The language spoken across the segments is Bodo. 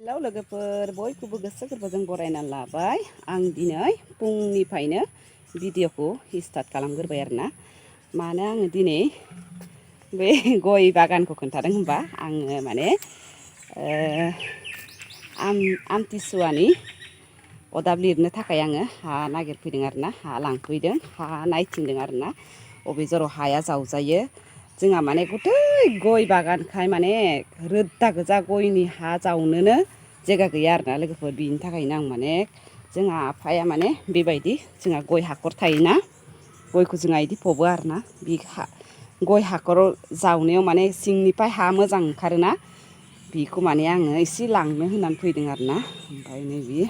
हेलौ लोगोफोर बयखौबो गोसो गोरबोजों बरायना लाबाय। आं दिनै फुंनिफ्रायनो भिडिअखौ स्टार्ट खालामग्रोबाय आरोना। मानो आङो दिनै बे गय बागानखौ खोन्थादों होनबा आङो माने आमथिसुवानि अदाब लिरनो थाखाय आङो हा नागिरफैदों आरोना। हा लांफैदों, हा नायथिंदों आरोना। अबे जराव हाया जावजायो। जोंहा माने गथै गय बागानखाय माने रोदा गोजा गयनि हा जावनोनो जायगा गैया आरोना लोगोफोर। बिनि थाखायनो आं माने जोंहा आफाया माने बेबायदि जोंहा गय हाखर थायोना, गयखौ जोंहा इदि फबो आरोना। बे गय हाखराव जावनायाव माने सिंनिफ्राय हा मोजां ओंखारोना, बेखौ माने आङो एसे लांनो होननानै फैदों आरोना। ओमफ्राय नैबे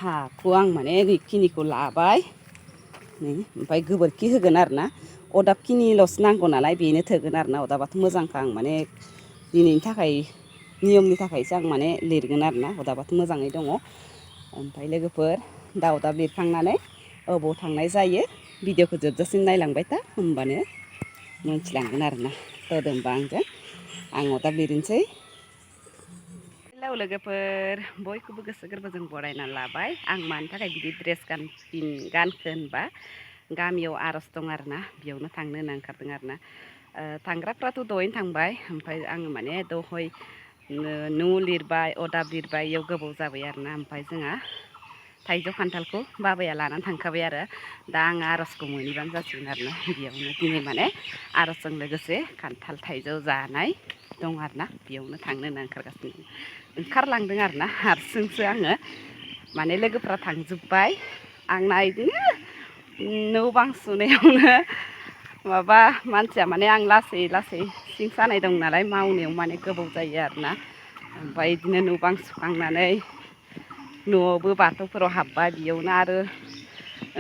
हाखौ आं माने बेखिनिखौ लाबाय। ओमफ्राय गोबोरखि होगोन आरोना। अदाबखिनिल'सो नांगौ नालाय बेनो थोगोन आरोना। अदाबाथ' मोजांखा, आं माने दिनैनि थाखाय नियमनि थाखायसो आं माने लिरगोन आरोना। अदाबाथ' मोजाङै दङ। ओमफ्राय लोगोफोर दा अदाब लिरखांनानै अबाव थांनाय जायो भिडिअखौ जोबजासिम नायलांबाय था, होमबानो मोनथिलांगोन आरोना। होदो होमबा आंजों आं अदाब लिरनोसै। हेलौ लोगोफोर बयखौबो गोसो गोरबोजों बरायना लाबाय। आं मानि थाखाय बिदि ड्रेस गानखो होनबा गामियाव आरज दं आरोना, बेयावनो थांनो होनना ओंखारदों आरोना। थांग्राफ्राथ' दहायनो थांबाय। ओमफ्राय आङो माने दहाय न' लिरबाय, अदाब लिरबाय, इयाव गोबाव जाबाय आरोना। ओमफ्राय जोंहा थाइजौ खान्थालखौ बाबाया लानानै थांखाबाय आरो। दा आङो आरजखौ मोनहैबानो जासिगोन आरोना। बेयावनो दिनै माने आरजजों लोगोसे खान्थाल थाइजौ जानाय दं आरोना। बेयावनो थांनो होनना ओंखारलांदों आरोना। हारसिंसो आङो, माने लोगोफ्रा थांजोब्बाय। आंना बिदिनो न' बां सुनायावनो माबा मानसिया माने आं लासै लासै सिं सानाय दं नालाय, मावनायाव माने गोबाव जायो आरोना। ओमफ्राय बिदिनो न' बां सुखांनानै न'आवबो बाथौफोराव हाबबाय, बेयावनो आरो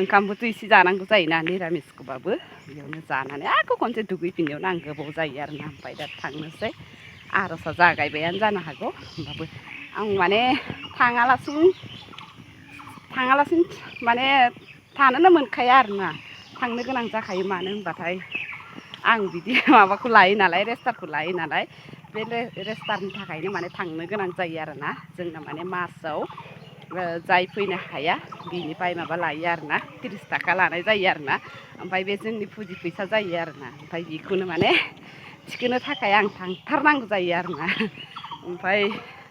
ओंखामबोथ' एसे जानांगौ जायोना निरामिसखौबाबो। बेयावनो जानानै आरो खनसे दुगैफिननायावनो आं गोबाव जायो आरोना। ओमफ्राय दा थांनोसै। आर'जआ जागायबायानो जानो हागौ, होमबाबो आं माने थाङालासिनो माने थानोनो मोनखाया आरोना। थांनो गोनां जाखायो। मानो होनबाथाय आं बिदि माबाखौ लायो नालाय, रेजिस्टारखौ लायो नालाय। बे रेजिस्टारनि थाखायनो माने थांनो गोनां जायो आरोना। जोंना माने मासाव जाय फैनो हाया बिनिफ्राय माबा लायो आरोना, 30 थाखा लानाय जायो आरोना। ओमफ्राय बे जोंनि फुजि फैसा जायो आरोना। ओमफ्राय बेखौनो माने थिखोनो थाखाय आं थांथारनांगौ जायो आरोना। ओमफ्राय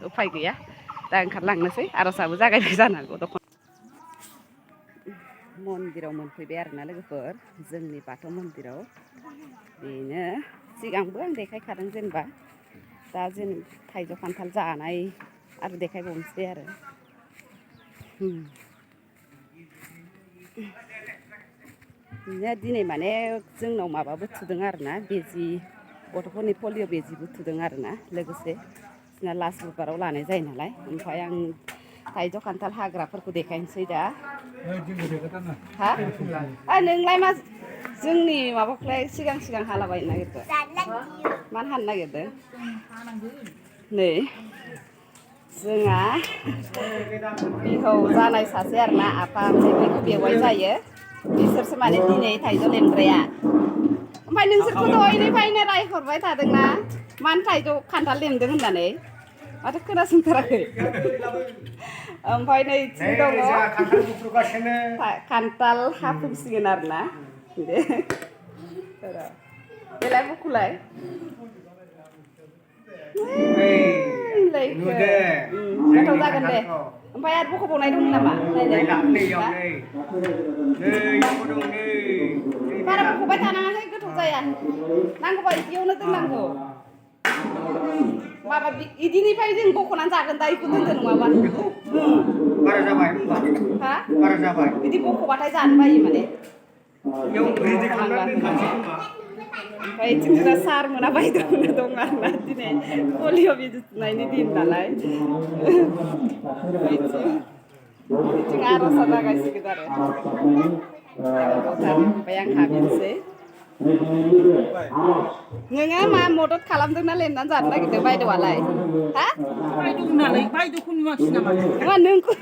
उफाय गैया, दा ओंखारलांनोसै। आर'जआबो जागायबाय जानो हागौ। मन्दिराव मोनफैबाय आरोना लोगोफोर, जोंनि बाथौ मन्दिराव। बेनो सिगांबो आं देखायखादों जेनेबा। दा जों थाइजौ खान्थाल जानाय आरो देखायबावनोसै आरो। दिनै माने जोंनाव माबाबो थुदों आरोना, बिजि गथ'फोरनि पलिअ' बिजिबो थुदों आरोना। लोगोसे जोंना लास्ट बुधबाराव लानाय जायो नालाय। ओमफ्राय आं थाइजौ खान्थाल हाग्राफोरखौ देखायनोसै दा। हा नोंलाय मा जोंनि माबाखौलाय सिगां सिगां हालाबायनो नागिरदों? मानो हानो नागिरदों? नै जोंहा बिहाव जानाय सासे आरोना, आफा ओमफ्राय बैखौ बेवाइ जायो। बिसोरसो माने दिनै थाइजौ लेमग्राया। ओमफ्राय नोंसोरखौ दहायनिफ्रायनो रायहरबाय थादोंना, मानो थाइजौ खान्थाल लेमदों होननानै। माथो खोनासंथाराखै। ओमफ्राय नैथिं दङ खान्थाल हाफैसिगोन आरोना। दे बेलाय बुखुलाय गोथाव जागोन दे। ओमफ्राय आरो बख'बावनाय दं नामा? बारा बख'बाय थानाङाहाय, गोथाव जाया। नांगौबा बिदियावनो दोननांगौ। माबा बिदिनिफ्राय जों बख'नानै जागोन दा, बेखौ दोनदो नङाबा। बारा जाबाय होनबा? हा? बारा जाबाय? बिदि बख'बाथाय जानो बायो माने। रेडि खालामनानै दोनखानोसै होनबा। ओमफ्राय बिथिं सार मोना बायद'नो दं आरोना, दिनै पलिअ' बिजि थुनायनि दिन नालाय। बिथिं आर'जआ जागायसिगोन आरो। ओमफ्राय आं हाबहैनोसै। नोङो मा मदद खालामदोंना लेमनानै जानो नागिरदों बायद'आलाय? हा? बायद' नालाय बायद'खौ नुवाखिसै नामा? नङा नोंखौ।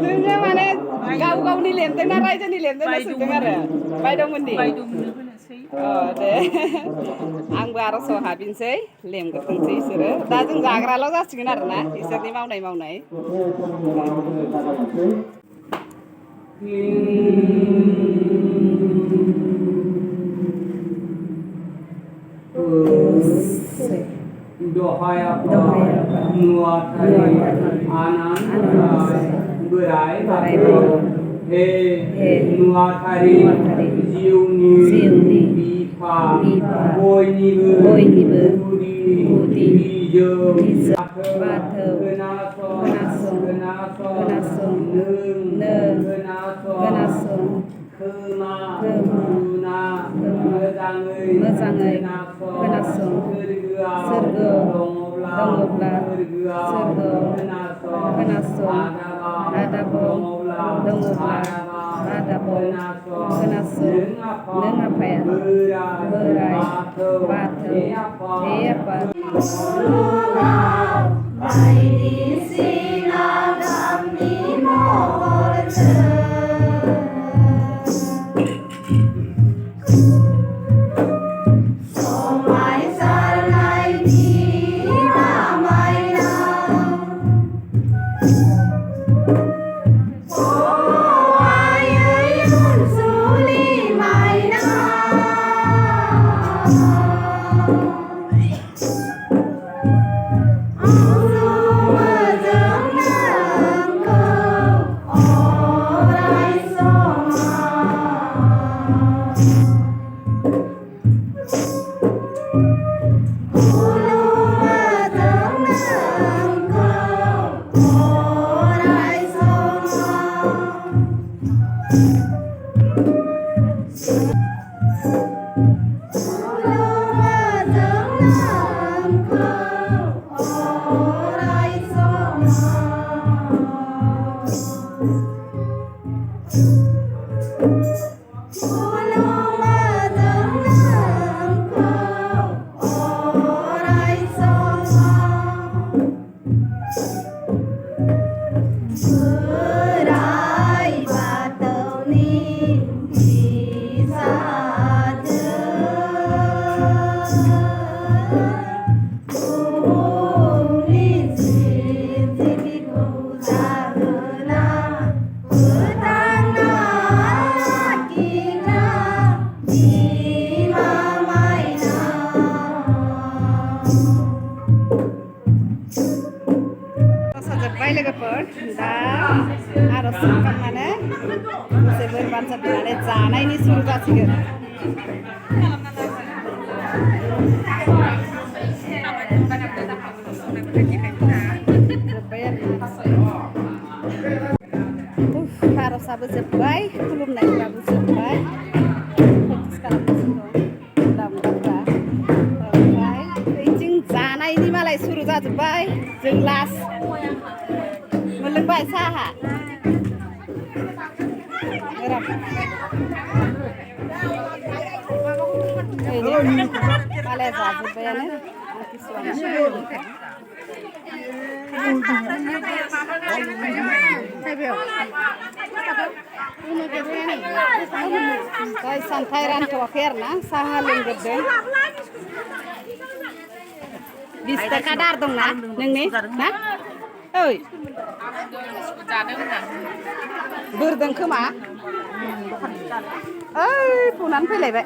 नोङो माने गाव गावनि लेमदों ना रायजोनि लेमदों होनना सोंदों आरो बायद'मोननि। बायद'मोननो होनोसै। दे आंबो आर'जआव हाबिनसै लेंग्रोथोंसै इसोरो दा जों जाग्राल' जासिगोन आरोना इसोरनि मावनाय Dohayapa nuatari ananta berai he nuatari jiuni bipa boynibu budi bijo bathau kenasong kenasong kema मोजाङै खोनासं सोरगो दङब्ला सोरगोआव खोनासं आदाबाव दङब्ला आदाबाव खोनासं नों आफाया बोराय बाथौ हे आफा बायदिसिना गाबनि महरजों आर'ज खालामनानै जोबोर बाथ्रा बिनानै जानायनि सुरु जासिगोन आर'जआबो जोब्बाय खुलुमनायफ्राबो जोब्बाय प्रेक्टिस खालामगासिनो दं ओमफ्राय बैथिं जानायनि मालाय सुरु जाजोब्बाय जों लास्ट मोनलोंबाय साहा मालाय जाजोब्बायानो सानथाय रानथ'वाखै आरोना साहा लोंग्रोदों 20 थाखा दार दंना नोंनि ना ओइ बोरदों खोमा ओइ फुनानै फैलायबाय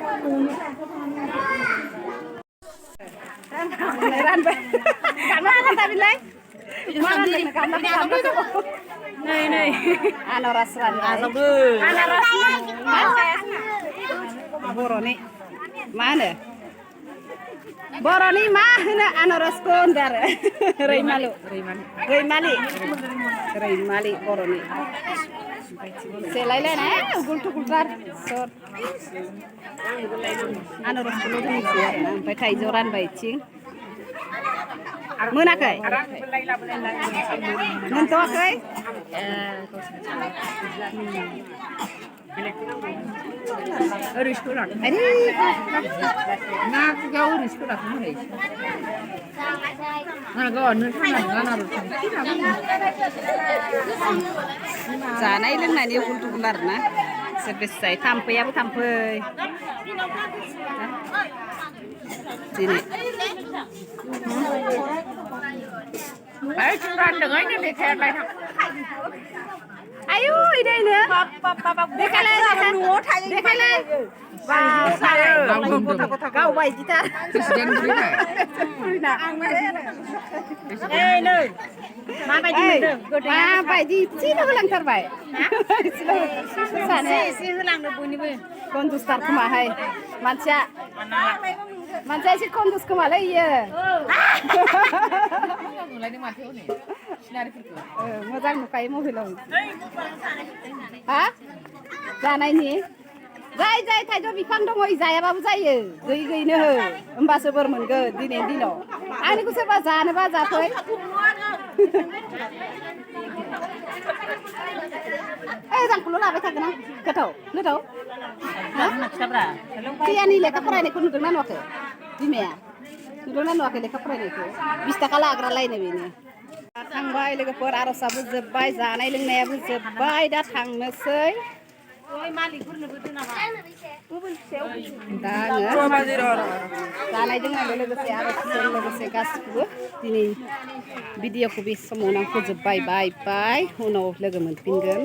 रानबाय बिलाय नै आनारस बर'नि मा होनो बर'नि मा होनो आनारसखौ होनदों आरो रैमालि बर'नि सेलायलायनाय उगुल थुगुलथार सर आनारसखौल' दोननोसै आरोना ओमफ्राय थाइजौ रानबाय इथिं मोनाखै मोनथ'वाखै जानाय लोंनायनि उगुल थुगुल आरोना सोर बेसे जायो थाम्फैयाबो थाम्फै दिनै आयु इदैनो देखायलाय न'आव थायो देखायलाय गाव बायदिथार माबायदि एसेल' होलांथारबाय एसे होलांनो बयनिबो कन्जुसथार खोमाहाय मानसिया एसे कन्जुस खोमालै इयो मोजां नुखायो मबाइलाव हा जानायनि जाय थाइजौ बिफां दङ जायाबाबो जायो गैयैनो हो होमबासो बोर मोनगोन दिनैनि दिनाव आंनिखौ सोरबा जानोबा जाफै जांखौल' लाबाय थागोन आं गोथाव दैयानि लेखा फरायनायखौ नुदोंना नुवाखै बिमाया नुदोंना नुवाखै लेखा फरायनायखौ 20 थाखा लाग्रालायनो बेनो थांबाय लोगोफोर आर'जआबो जोब्बाय जानाय लोंनायाबो जोब्बाय दा थांनोसै दा आङो जानायजों आङो लोगोसे आर'जजों लोगोसे गासिखौबो दिनै भिडिअखौ बे समावनो आं फोजोब्बाय बाय बाय उनाव लोगो मोनफिनगोन